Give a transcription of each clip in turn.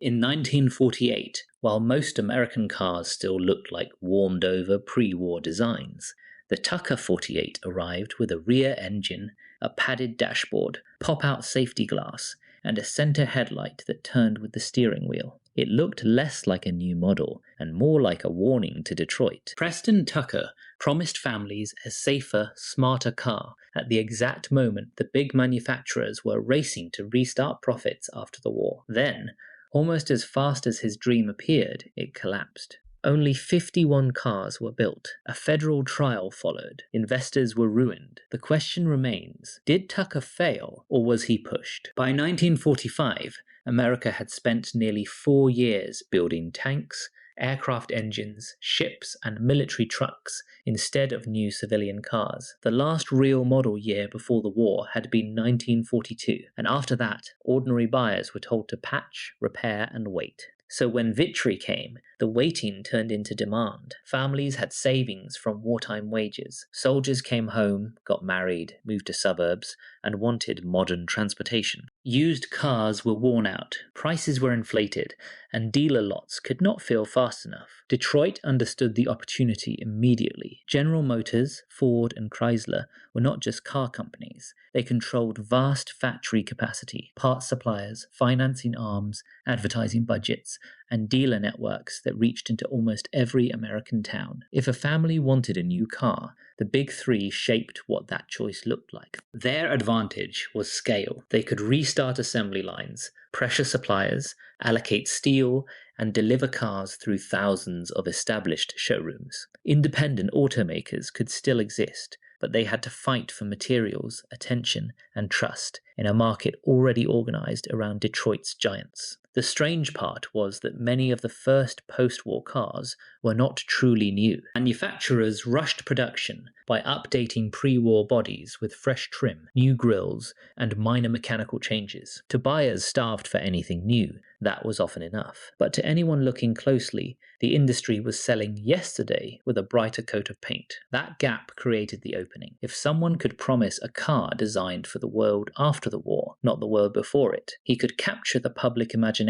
In 1948, while most American cars still looked like warmed-over pre-war designs, the Tucker 48 arrived with a rear engine, a padded dashboard, pop-out safety glass, and a center headlight that turned with the steering wheel. It looked less like a new model and more like a warning to Detroit. Preston Tucker promised families a safer, smarter car at the exact moment the big manufacturers were racing to restart profits after the war. Then, almost as fast as his dream appeared, it collapsed. Only 51 cars were built. A federal trial followed. Investors were ruined. The question remains, did Tucker fail or was he pushed? By 1945, America had spent nearly 4 years building tanks, aircraft engines, ships, and military trucks instead of new civilian cars. The last real model year before the war had been 1942, and after that, ordinary buyers were told to patch, repair, and wait. So when victory came, the waiting turned into demand. Families had savings from wartime wages. Soldiers came home, got married, moved to suburbs, and wanted modern transportation. Used cars were worn out, prices were inflated, and dealer lots could not fill fast enough. Detroit understood the opportunity immediately. General Motors, Ford, and Chrysler were not just car companies. They controlled vast factory capacity, parts suppliers, financing arms, advertising budgets, and dealer networks that reached into almost every American town. If a family wanted a new car, the big three shaped what that choice looked like. Their advantage was scale. They could restart assembly lines, pressure suppliers, allocate steel, and deliver cars through thousands of established showrooms. Independent automakers could still exist, but they had to fight for materials, attention, and trust in a market already organized around Detroit's giants. The strange part was that many of the first post-war cars were not truly new. Manufacturers rushed production by updating pre-war bodies with fresh trim, new grills, and minor mechanical changes. To buyers starved for anything new, that was often enough. But to anyone looking closely, the industry was selling yesterday with a brighter coat of paint. That gap created the opening. If someone could promise a car designed for the world after the war, not the world before it, he could capture the public imagination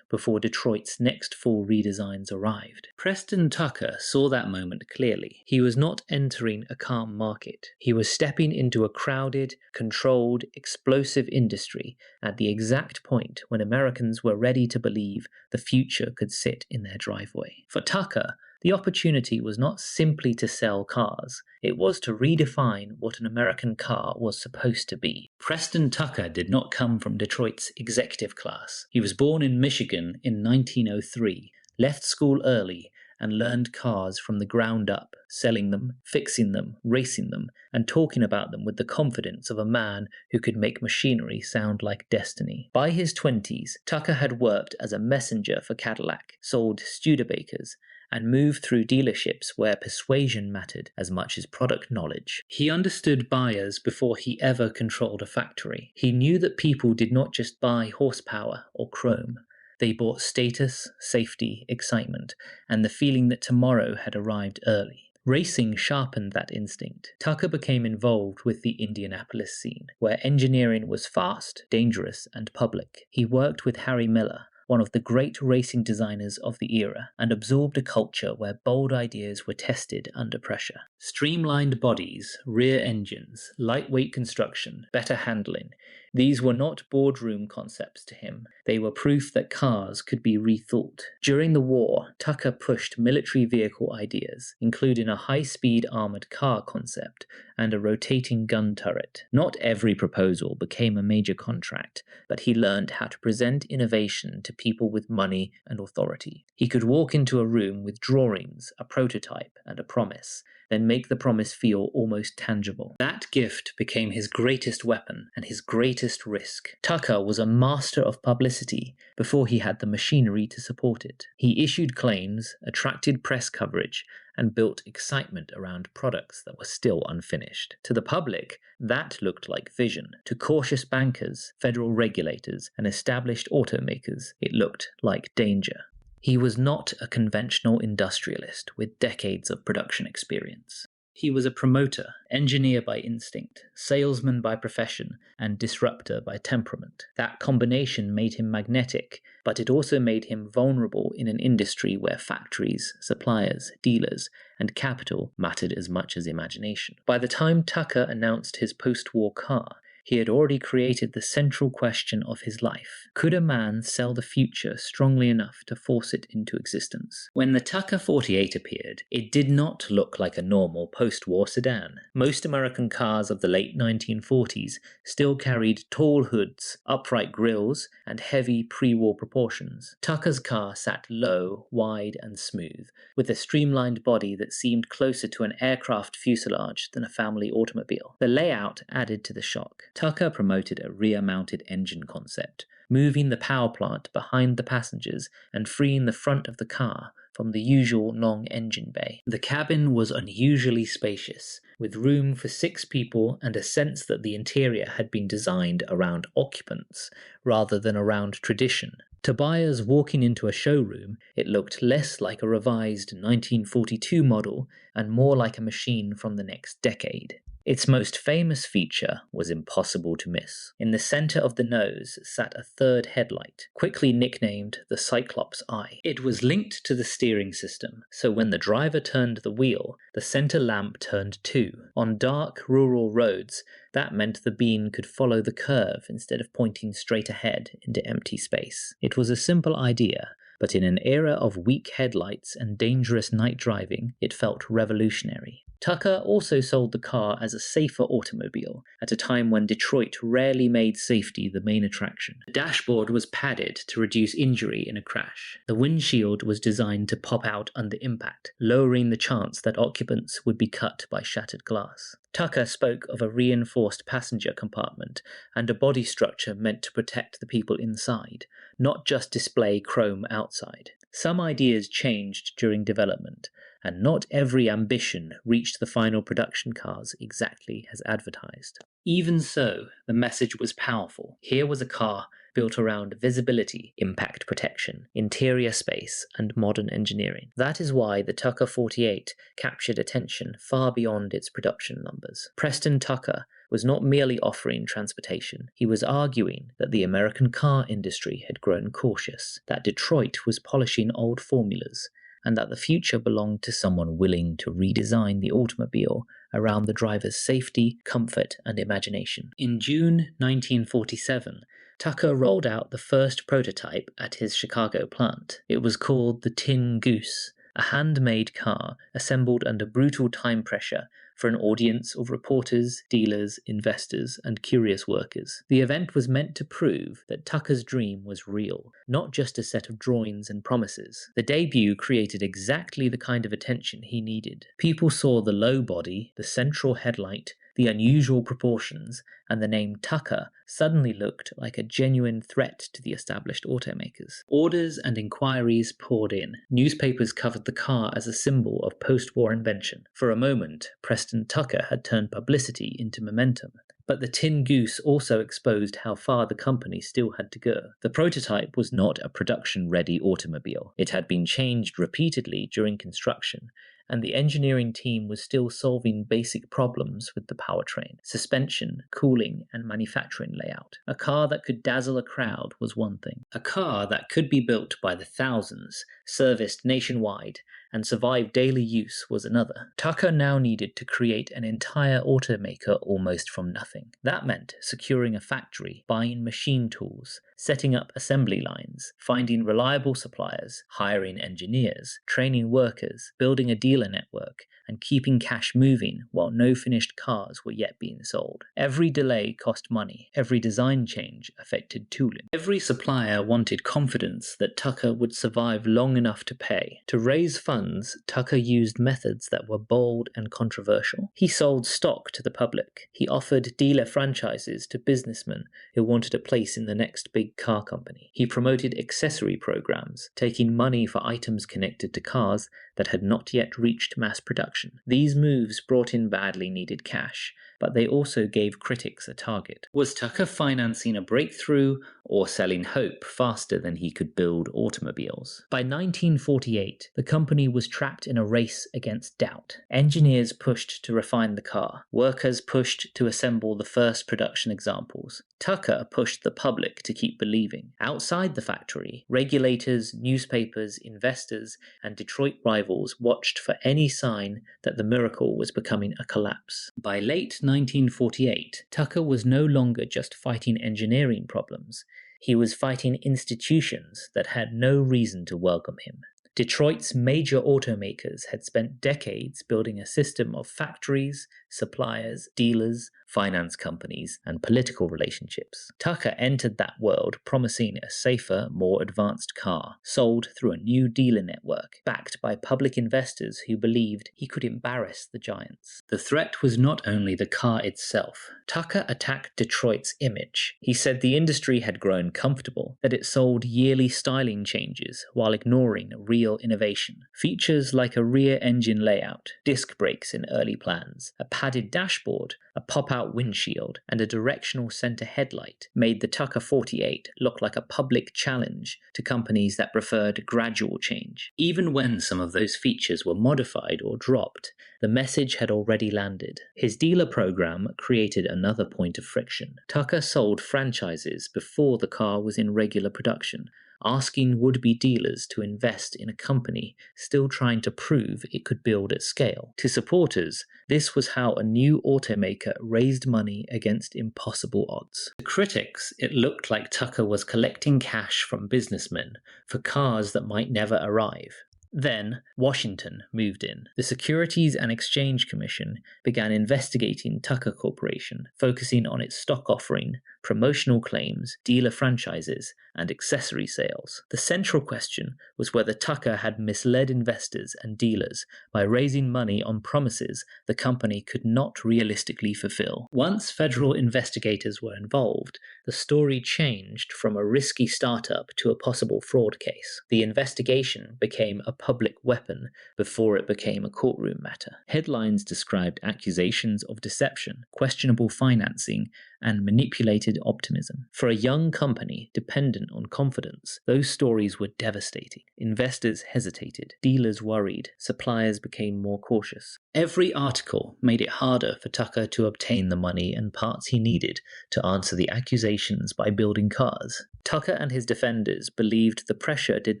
before Detroit's next full redesigns arrived. Preston Tucker saw that moment clearly. He was not entering a calm market. He was stepping into a crowded, controlled, explosive industry at the exact point when Americans were ready to believe the future could sit in their driveway. For Tucker, the opportunity was not simply to sell cars, it was to redefine what an American car was supposed to be. Preston Tucker did not come from Detroit's executive class. He was born in Michigan in 1903, left school early, and learned cars from the ground up, selling them, fixing them, racing them, and talking about them with the confidence of a man who could make machinery sound like destiny. By his 20s, Tucker had worked as a messenger for Cadillac, sold Studebakers, and moved through dealerships where persuasion mattered as much as product knowledge. He understood buyers before he ever controlled a factory. He knew that people did not just buy horsepower or chrome. They bought status, safety, excitement, and the feeling that tomorrow had arrived early. Racing sharpened that instinct. Tucker became involved with the Indianapolis scene, where engineering was fast, dangerous, and public. He worked with Harry Miller, one of the great racing designers of the era, and absorbed a culture where bold ideas were tested under pressure. Streamlined bodies, rear engines, lightweight construction, better handling, these were not boardroom concepts to him. They were proof that cars could be rethought. During the war, Tucker pushed military vehicle ideas, including a high-speed armored car concept and a rotating gun turret. Not every proposal became a major contract, but he learned how to present innovation to people with money and authority. He could walk into a room with drawings, a prototype, and a promise, then make the promise feel almost tangible. That gift became his greatest weapon and his greatest risk. Tucker was a master of publicity before he had the machinery to support it. He issued claims, attracted press coverage, and built excitement around products that were still unfinished. To the public, that looked like vision. To cautious bankers, federal regulators, and established automakers, it looked like danger. He was not a conventional industrialist with decades of production experience. He was a promoter, engineer by instinct, salesman by profession, and disruptor by temperament. That combination made him magnetic, but it also made him vulnerable in an industry where factories, suppliers, dealers, and capital mattered as much as imagination. By the time Tucker announced his post-war car, he had already created the central question of his life. Could a man sell the future strongly enough to force it into existence? When the Tucker 48 appeared, it did not look like a normal post-war sedan. Most American cars of the late 1940s still carried tall hoods, upright grilles, and heavy pre-war proportions. Tucker's car sat low, wide, and smooth, with a streamlined body that seemed closer to an aircraft fuselage than a family automobile. The layout added to the shock. Tucker promoted a rear-mounted engine concept, moving the power plant behind the passengers and freeing the front of the car from the usual long engine bay. The cabin was unusually spacious, with room for 6 people and a sense that the interior had been designed around occupants rather than around tradition. To buyers walking into a showroom, it looked less like a revised 1942 model and more like a machine from the next decade. Its most famous feature was impossible to miss. In the center of the nose sat a third headlight, quickly nicknamed the Cyclops Eye. It was linked to the steering system, so when the driver turned the wheel, the center lamp turned too. On dark, rural roads, that meant the beam could follow the curve instead of pointing straight ahead into empty space. It was a simple idea, but in an era of weak headlights and dangerous night driving, it felt revolutionary. Tucker also sold the car as a safer automobile at a time when Detroit rarely made safety the main attraction. The dashboard was padded to reduce injury in a crash. The windshield was designed to pop out under impact, lowering the chance that occupants would be cut by shattered glass. Tucker spoke of a reinforced passenger compartment and a body structure meant to protect the people inside, not just display chrome outside. Some ideas changed during development, and not every ambition reached the final production cars exactly as advertised. Even so, the message was powerful. Here was a car built around visibility, impact protection, interior space, and modern engineering. That is why the Tucker 48 captured attention far beyond its production numbers. Preston Tucker was not merely offering transportation. He was arguing that the American car industry had grown cautious, that Detroit was polishing old formulas, and that the future belonged to someone willing to redesign the automobile around the driver's safety, comfort, and imagination. In June 1947, Tucker rolled out the first prototype at his Chicago plant. It was called the Tin Goose, a handmade car assembled under brutal time pressure for an audience of reporters, dealers, investors, and curious workers. The event was meant to prove that Tucker's dream was real, not just a set of drawings and promises. The debut created exactly the kind of attention he needed. People saw the low body, the central headlight, the unusual proportions, and the name Tucker suddenly looked like a genuine threat to the established automakers. Orders and inquiries poured in. Newspapers covered the car as a symbol of post-war invention. For a moment, Preston Tucker had turned publicity into momentum. But the Tin Goose also exposed how far the company still had to go. The prototype was not a production-ready automobile. It had been changed repeatedly during construction, and the engineering team was still solving basic problems with the powertrain, suspension, cooling, and manufacturing layout. A car that could dazzle a crowd was one thing. A car that could be built by the thousands, serviced nationwide, and survive daily use was another. Tucker now needed to create an entire automaker almost from nothing. That meant securing a factory, buying machine tools, setting up assembly lines, finding reliable suppliers, hiring engineers, training workers, building a dealer network, and keeping cash moving while no finished cars were yet being sold. Every delay cost money. Every design change affected tooling. Every supplier wanted confidence that Tucker would survive long enough to pay. To raise funds, Tucker used methods that were bold and controversial. He sold stock to the public. He offered dealer franchises to businessmen who wanted a place in the next big car company. He promoted accessory programs, taking money for items connected to cars that had not yet reached mass production. These moves brought in badly needed cash, but they also gave critics a target. Was Tucker financing a breakthrough or selling hope faster than he could build automobiles. By 1948, the company was trapped in a race against doubt. Engineers pushed to refine the car. Workers pushed to assemble the first production examples. Tucker pushed the public to keep believing. Outside the factory, regulators, newspapers, investors, and Detroit rivals watched for any sign that the miracle was becoming a collapse. By late 1948, Tucker was no longer just fighting engineering problems. He was fighting institutions that had no reason to welcome him. Detroit's major automakers had spent decades building a system of factories, suppliers, dealers, finance companies, and political relationships. Tucker entered that world promising a safer, more advanced car, sold through a new dealer network, backed by public investors who believed he could embarrass the giants. The threat was not only the car itself. Tucker attacked Detroit's image. He said the industry had grown comfortable, that it sold yearly styling changes while ignoring real innovation. Features like a rear engine layout, disc brakes in early plans, a padded dashboard, a pop-out windshield, and a directional center headlight made the Tucker 48 look like a public challenge to companies that preferred gradual change. Even when some of those features were modified or dropped, the message had already landed. His dealer program created another point of friction. Tucker sold franchises before the car was in regular production, asking would-be dealers to invest in a company still trying to prove it could build at scale. To supporters, this was how a new automaker raised money against impossible odds. To critics, it looked like Tucker was collecting cash from businessmen for cars that might never arrive. Then, Washington moved in. The Securities and Exchange Commission began investigating Tucker Corporation, focusing on its stock offering, promotional claims, dealer franchises, and accessory sales. The central question was whether Tucker had misled investors and dealers by raising money on promises the company could not realistically fulfill. Once federal investigators were involved, the story changed from a risky startup to a possible fraud case. The investigation became a public weapon before it became a courtroom matter. Headlines described accusations of deception, questionable financing, and manipulated optimism. For a young company dependent on confidence, those stories were devastating. Investors hesitated, dealers worried, suppliers became more cautious. Every article made it harder for Tucker to obtain the money and parts he needed to answer the accusations by building cars. Tucker and his defenders believed the pressure did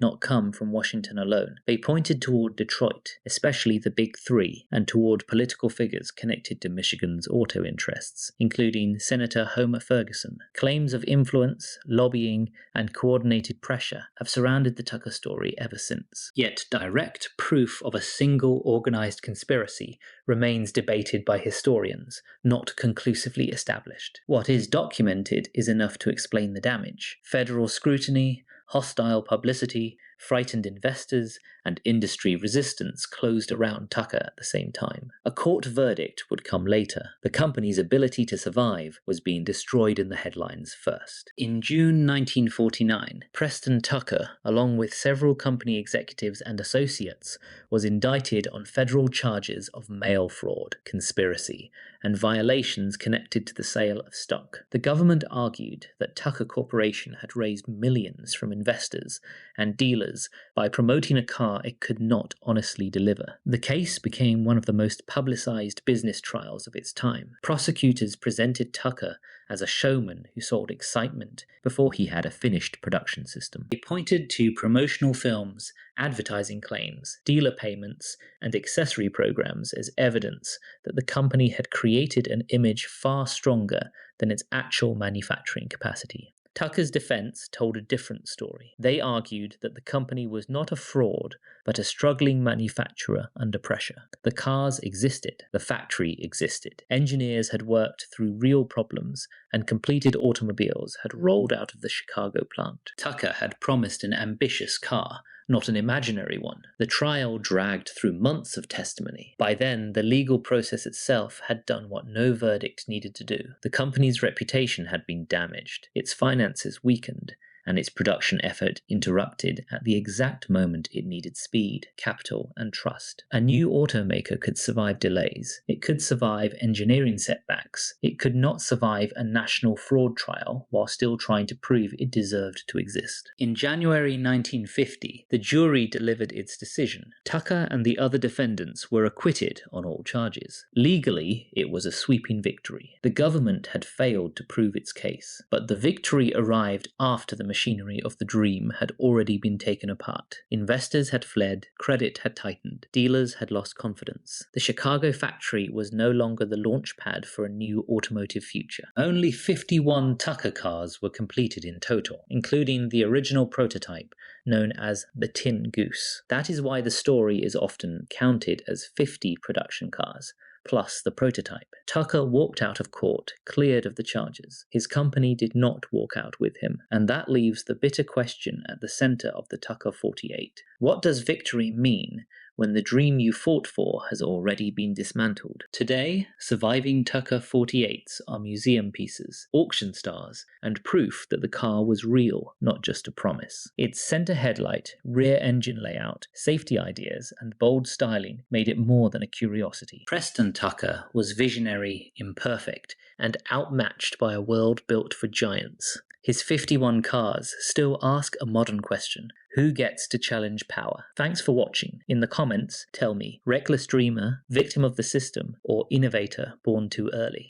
not come from Washington alone. They pointed toward Detroit, especially the Big Three, and toward political figures connected to Michigan's auto interests, including Senator Homer Ferguson. Claims of influence, lobbying, and coordinated pressure have surrounded the Tucker story ever since. Yet direct proof of a single organized conspiracy remains debated by historians, not conclusively established. What is documented is enough to explain the damage. Federal scrutiny, hostile publicity, frightened investors, and industry resistance closed around Tucker at the same time. A court verdict would come later. The company's ability to survive was being destroyed in the headlines first. In June 1949, Preston Tucker, along with several company executives and associates, was indicted on federal charges of mail fraud, conspiracy, and violations connected to the sale of stock. The government argued that Tucker Corporation had raised millions from investors and dealers by promoting a car it could not honestly deliver. The case became one of the most publicized business trials of its time. Prosecutors presented Tucker as a showman who sold excitement before he had a finished production system. They pointed to promotional films, advertising claims, dealer payments, and accessory programs as evidence that the company had created an image far stronger than its actual manufacturing capacity. Tucker's defense told a different story. They argued that the company was not a fraud, but a struggling manufacturer under pressure. The cars existed. The factory existed. Engineers had worked through real problems, and completed automobiles had rolled out of the Chicago plant. Tucker had promised an ambitious car, not an imaginary one. The trial dragged through months of testimony. By then, the legal process itself had done what no verdict needed to do. The company's reputation had been damaged, its finances weakened, and its production effort interrupted at the exact moment it needed speed, capital, and trust. A new automaker could survive delays. It could survive engineering setbacks. It could not survive a national fraud trial while still trying to prove it deserved to exist. In January 1950, the jury delivered its decision. Tucker and the other defendants were acquitted on all charges. Legally, it was a sweeping victory. The government had failed to prove its case, but the victory arrived after the machinery of the dream had already been taken apart. Investors had fled, credit had tightened, dealers had lost confidence. The Chicago factory was no longer the launch pad for a new automotive future. Only 51 Tucker cars were completed in total, including the original prototype known as the Tin Goose. That is why the story is often counted as 50 production cars, plus the prototype. Tucker walked out of court, cleared of the charges. His company did not walk out with him, and that leaves the bitter question at the center of the Tucker 48. What does victory mean when the dream you fought for has already been dismantled? Today, surviving Tucker 48s are museum pieces, auction stars, and proof that the car was real, not just a promise. Its center headlight, rear engine layout, safety ideas, and bold styling made it more than a curiosity. Preston Tucker was visionary, imperfect, and outmatched by a world built for giants. His 51 cars still ask a modern question: who gets to challenge power? Thanks for watching. In the comments, tell me, reckless dreamer, victim of the system, or innovator born too early?